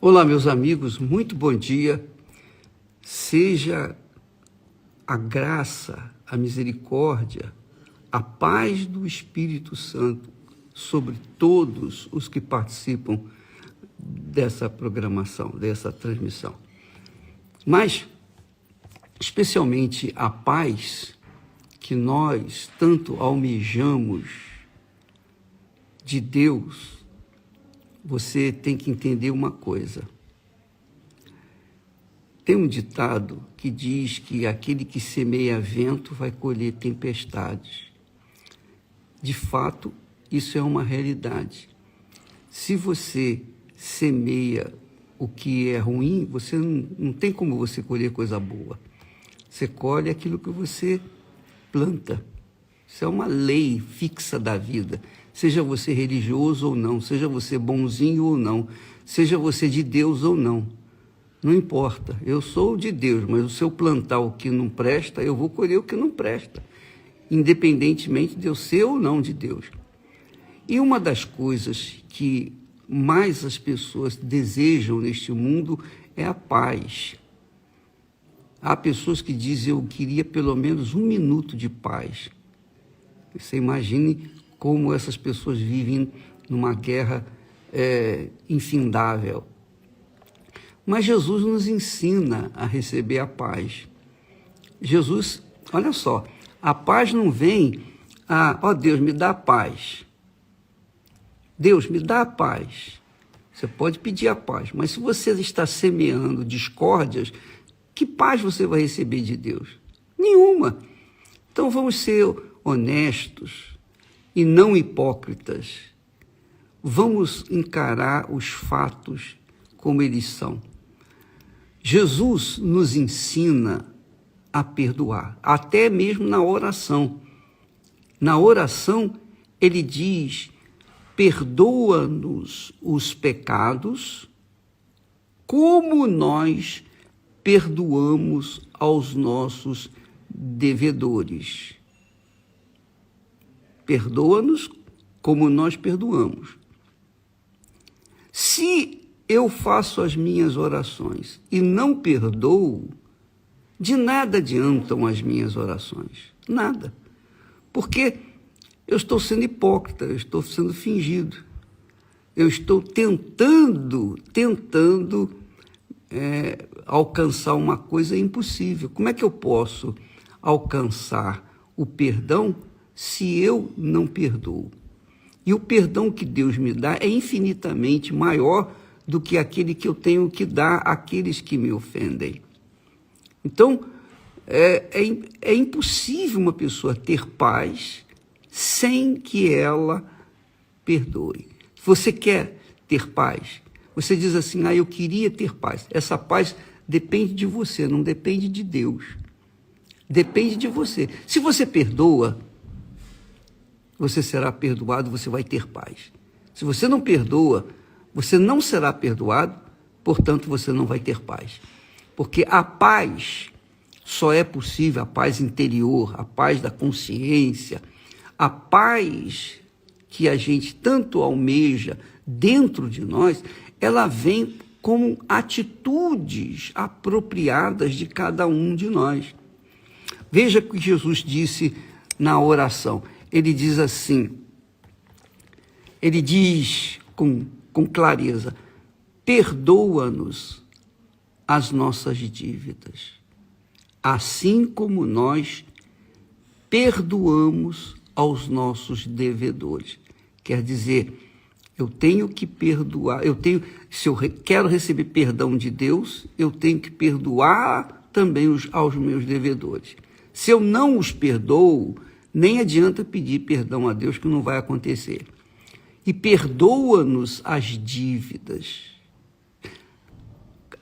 Olá, meus amigos, muito bom dia. Seja a graça, a misericórdia, a paz do Espírito Santo sobre todos os que participam dessa programação, dessa transmissão. Mas, especialmente, a paz que nós tanto almejamos de Deus. Você tem que entender uma coisa. Tem um ditado que diz que aquele que semeia vento vai colher tempestades. De fato, isso é uma realidade. Se você semeia o que é ruim, você não tem como você colher coisa boa. Você colhe aquilo que você planta. Isso é uma lei fixa da vida. Seja você religioso ou não, seja você bonzinho ou não, seja você de Deus ou não. Não importa, eu sou de Deus, mas se eu plantar o que não presta, eu vou colher o que não presta, independentemente de eu ser ou não de Deus. E uma das coisas que mais as pessoas desejam neste mundo é a paz. Há pessoas que dizem, eu queria pelo menos 1 minuto de paz. Você imagine como essas pessoas vivem numa guerra infindável. Mas Jesus nos ensina a receber a paz. Jesus, olha só, a paz não vem Deus, me dá a paz. Deus, me dá a paz. Você pode pedir a paz, mas se você está semeando discórdias, que paz você vai receber de Deus? Nenhuma. Então vamos ser honestos e não hipócritas. Vamos encarar os fatos como eles são. Jesus nos ensina a perdoar, até mesmo na oração. Na oração, ele diz, perdoa-nos os pecados, como nós perdoamos aos nossos devedores. Perdoa-nos como nós perdoamos. Se eu faço as minhas orações e não perdoo, de nada adiantam as minhas orações. Nada. Porque eu estou sendo hipócrita, eu estou sendo fingido. Eu estou tentando alcançar uma coisa impossível. Como é que eu posso alcançar o perdão se eu não perdoo? E o perdão que Deus me dá é infinitamente maior do que aquele que eu tenho que dar àqueles que me ofendem. Então, é impossível uma pessoa ter paz sem que ela perdoe. Se você quer ter paz, você diz assim, eu queria ter paz. Essa paz depende de você, não depende de Deus. Depende de você. Se você perdoa, você será perdoado, você vai ter paz. Se você não perdoa, você não será perdoado, portanto, você não vai ter paz. Porque a paz só é possível, a paz interior, a paz da consciência, a paz que a gente tanto almeja dentro de nós, ela vem com atitudes apropriadas de cada um de nós. Veja o que Jesus disse na oração. Ele diz assim, ele diz com clareza, perdoa-nos as nossas dívidas, assim como nós perdoamos aos nossos devedores. Quer dizer, eu tenho que perdoar, se eu quero receber perdão de Deus, eu tenho que perdoar também aos meus devedores. Se eu não os perdoo, nem adianta pedir perdão a Deus, que não vai acontecer. E perdoa-nos as dívidas,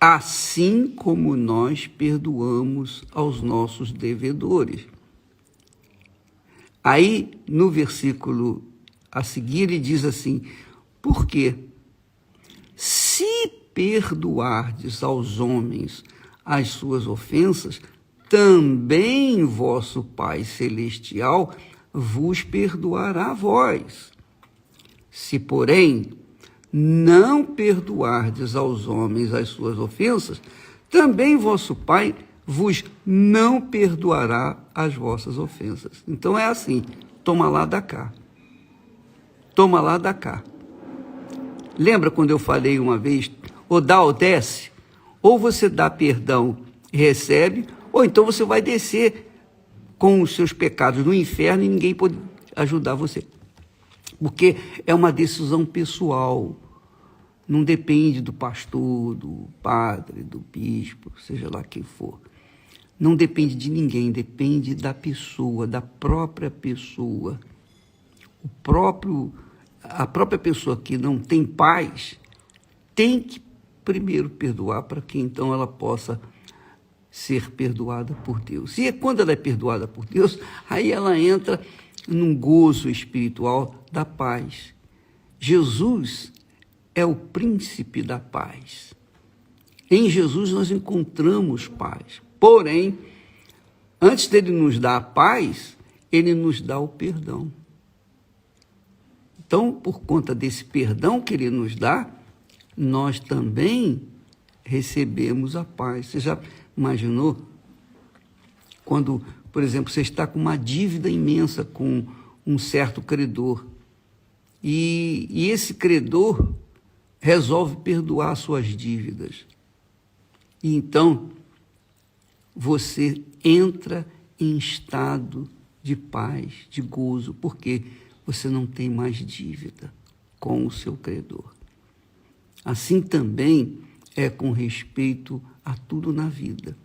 assim como nós perdoamos aos nossos devedores. Aí, no versículo a seguir, ele diz assim, por quê? Se perdoardes aos homens as suas ofensas, também vosso Pai Celestial vos perdoará a vós. Se, porém, não perdoardes aos homens as suas ofensas, também vosso Pai vos não perdoará as vossas ofensas. Então é assim, toma lá, dá cá. Toma lá, dá cá. Lembra quando eu falei uma vez, ou dá ou desce? Ou você dá perdão e recebe, ou então você vai descer com os seus pecados no inferno e ninguém pode ajudar você. Porque é uma decisão pessoal, não depende do pastor, do padre, do bispo, seja lá quem for. Não depende de ninguém, depende da pessoa, da própria pessoa. A própria pessoa que não tem paz tem que primeiro perdoar para que então ela possa ser perdoada por Deus. E quando ela é perdoada por Deus, aí ela entra num gozo espiritual da paz. Jesus é o príncipe da paz. Em Jesus nós encontramos paz. Porém, antes dele nos dar a paz, ele nos dá o perdão. Então, por conta desse perdão que ele nos dá, nós também recebemos a paz. Você já imaginou quando, por exemplo, você está com uma dívida imensa com um certo credor e esse credor resolve perdoar suas dívidas. E então, você entra em estado de paz, de gozo, porque você não tem mais dívida com o seu credor. Assim também é com respeito a tudo na vida.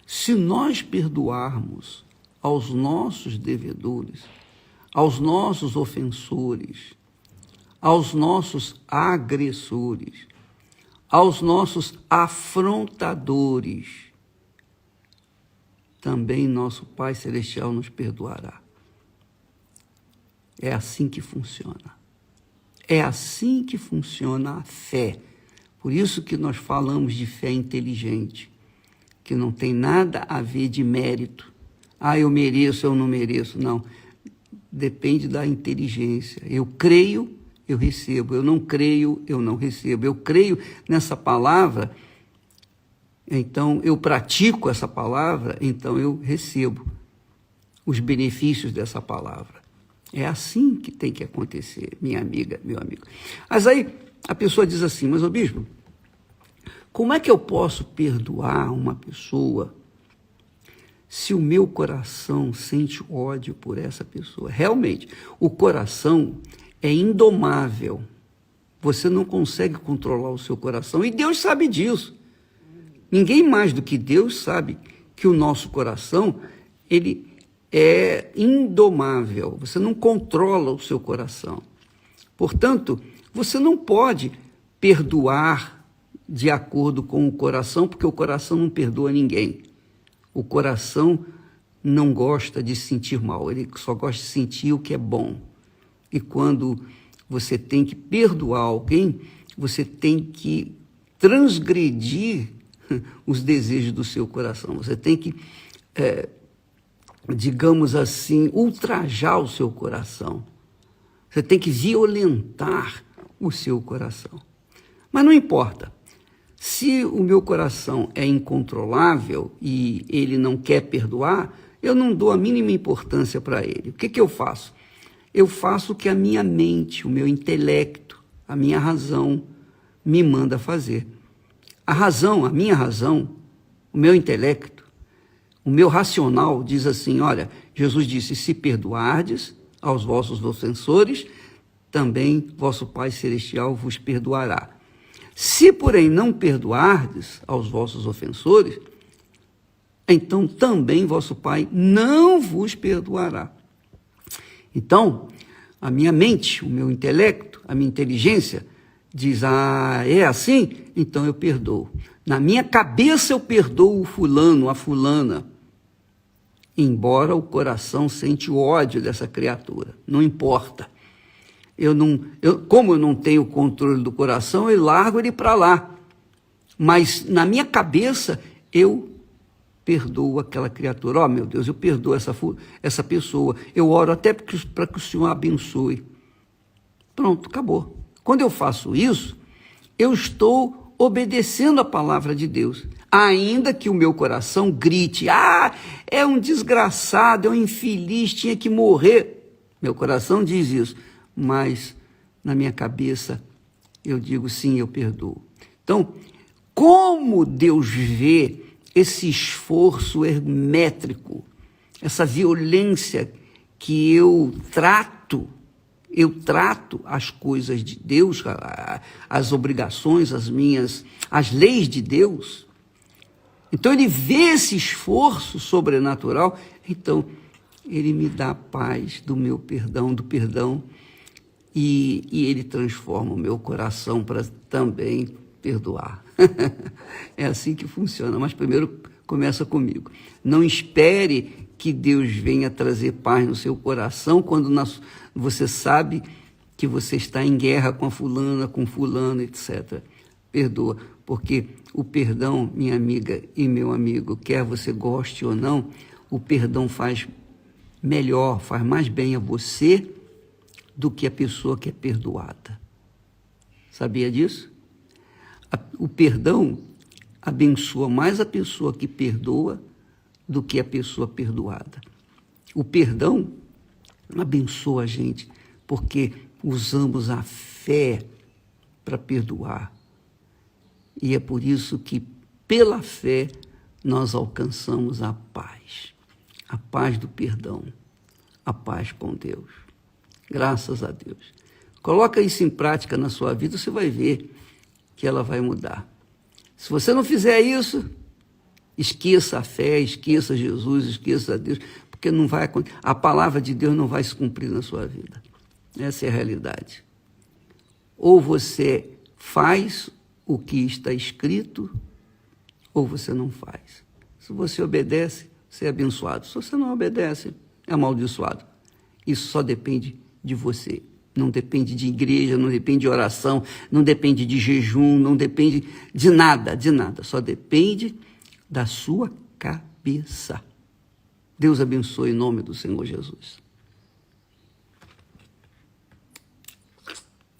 Se nós perdoarmos aos nossos devedores, aos nossos ofensores, aos nossos agressores, aos nossos afrontadores, também nosso Pai Celestial nos perdoará. É assim que funciona. É assim que funciona a fé. Por isso que nós falamos de fé inteligente, que não tem nada a ver de mérito. Ah, eu mereço, eu não mereço. Não, depende da inteligência. Eu creio, eu recebo. Eu não creio, eu não recebo. Eu creio nessa palavra, então eu pratico essa palavra, então eu recebo os benefícios dessa palavra. É assim que tem que acontecer, minha amiga, meu amigo. Mas aí a pessoa diz assim, mas, ô bispo, como é que eu posso perdoar uma pessoa se o meu coração sente ódio por essa pessoa? Realmente, o coração é indomável. Você não consegue controlar o seu coração e Deus sabe disso. Ninguém mais do que Deus sabe que o nosso coração, ele é indomável. Você não controla o seu coração. Portanto, você não pode perdoar de acordo com o coração, porque o coração não perdoa ninguém. O coração não gosta de sentir mal, ele só gosta de sentir o que é bom. E quando você tem que perdoar alguém, você tem que transgredir os desejos do seu coração. Você tem que, digamos assim, ultrajar o seu coração. Você tem que violentar o seu coração. Mas não importa. Se o meu coração é incontrolável e ele não quer perdoar, eu não dou a mínima importância para ele. O que eu faço? Eu faço o que a minha mente, o meu intelecto, a minha razão me manda fazer. A minha razão, o meu intelecto, o meu racional diz assim, olha, Jesus disse, se perdoardes aos vossos ofensores, também vosso Pai Celestial vos perdoará. Se, porém, não perdoardes aos vossos ofensores, então também vosso Pai não vos perdoará. Então, a minha mente, o meu intelecto, a minha inteligência diz, é assim? Então eu perdoo. Na minha cabeça eu perdoo o fulano, a fulana, embora o coração sente o ódio dessa criatura, não importa. Como eu não tenho controle do coração, eu largo ele para lá. Mas na minha cabeça eu perdoo aquela criatura. Meu Deus, eu perdoo essa pessoa. Eu oro até para que o Senhor abençoe. Pronto, acabou. Quando eu faço isso, eu estou obedecendo a palavra de Deus, ainda que o meu coração grite: ah, é um desgraçado, é um infeliz, tinha que morrer. Meu coração diz isso, mas na minha cabeça eu digo: sim, eu perdoo. Então, como Deus vê esse esforço hermétrico, essa violência que eu trato as coisas de Deus, as obrigações, as leis de Deus. Então ele vê esse esforço sobrenatural, então ele me dá a paz do meu perdão, e ele transforma o meu coração para também perdoar. É assim que funciona, mas primeiro começa comigo. Não espere que Deus venha trazer paz no seu coração quando você sabe que você está em guerra com a fulana, com fulano, etc. Perdoa, porque o perdão, minha amiga e meu amigo, quer você goste ou não, o perdão faz melhor, faz mais bem a você do que a pessoa que é perdoada. Sabia disso? O perdão abençoa mais a pessoa que perdoa do que a pessoa perdoada. O perdão abençoa a gente porque usamos a fé para perdoar. E é por isso que, pela fé, nós alcançamos a paz do perdão, a paz com Deus. Graças a Deus. Coloca isso em prática na sua vida, você vai ver que ela vai mudar. Se você não fizer isso, esqueça a fé, esqueça Jesus, esqueça a Deus, porque não vai acontecer. A palavra de Deus não vai se cumprir na sua vida. Essa é a realidade. Ou você faz o que está escrito, ou você não faz. Se você obedece, você é abençoado. Se você não obedece, é amaldiçoado. Isso só depende de você. Não depende de igreja, não depende de oração, não depende de jejum, não depende de nada. Só depende da sua cabeça. Deus abençoe em nome do Senhor Jesus.